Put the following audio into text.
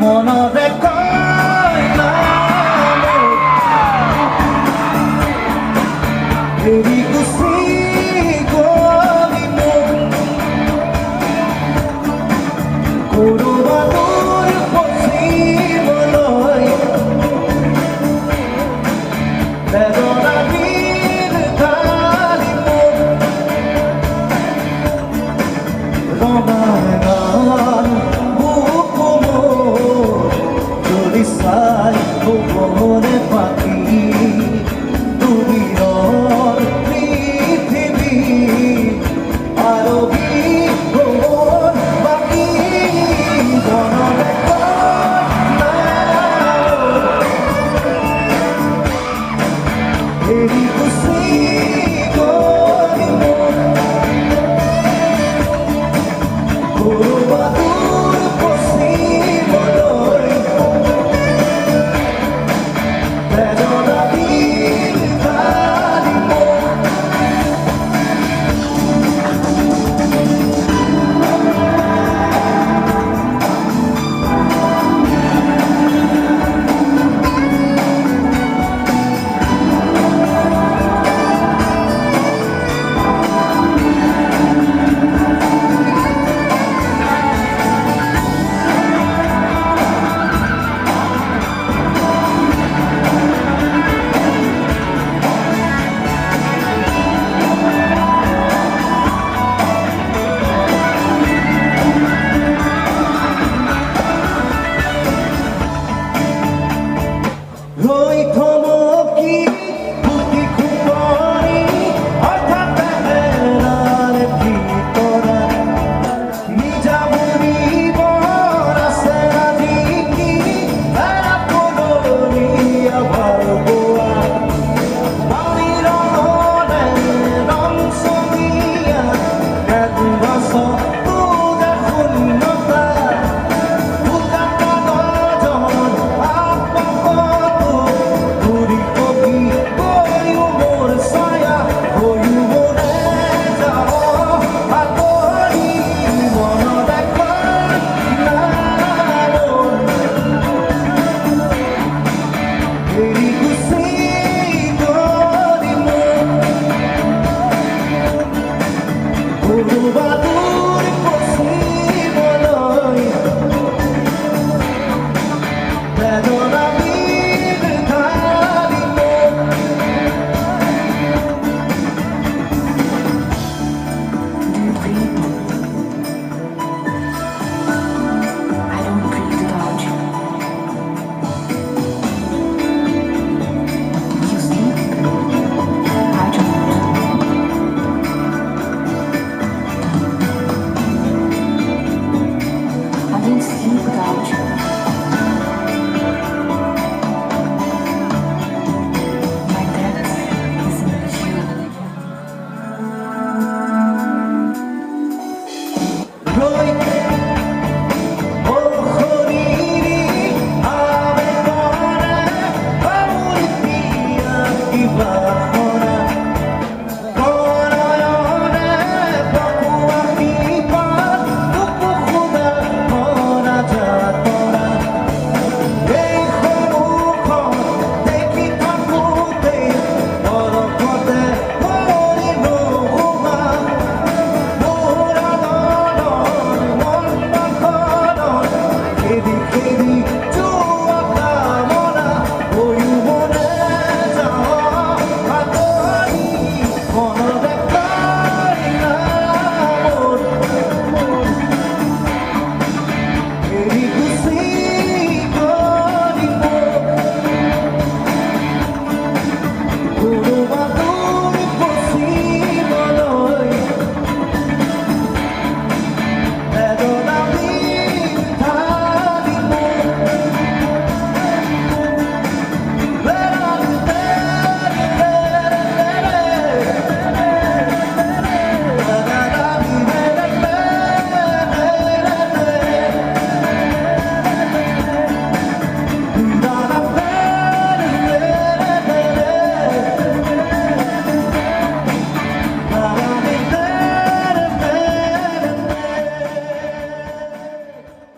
মনতে কয় না এৰি গুচি গলি মোক কৰবালৈ পঠিবলৈ বেদনা দিল খালি মোক ৰঙাগান বুক মোৰ যদি চাই হ'বনে বাকী দুনিয়াৰ পৃথিৱী আৰু হ'বৰ বাকী মনতে কয় না এৰি গুচি গলি মোক কৰবালৈ পঠিবলৈ বেদনা দিল খালি মোক ৰৈ থমকি ফুটি খুপৰি অৰ্থাৎ বেহেৰাৰ ভিতৰত নিজা বুলিবৰ আছে আজি কি পদূলিয়া ভালপোৱা পানীৰ ৰঙতে ৰং চঙীয়া এক বছৰ এৰি গুচি গলি মোক কৰবালৈ পঠিবলৈ বেদনা দিল খালি মোক I don't breathe without you. You sleep? I don't. I didn't sleep without you. My death is in you. ৰৈ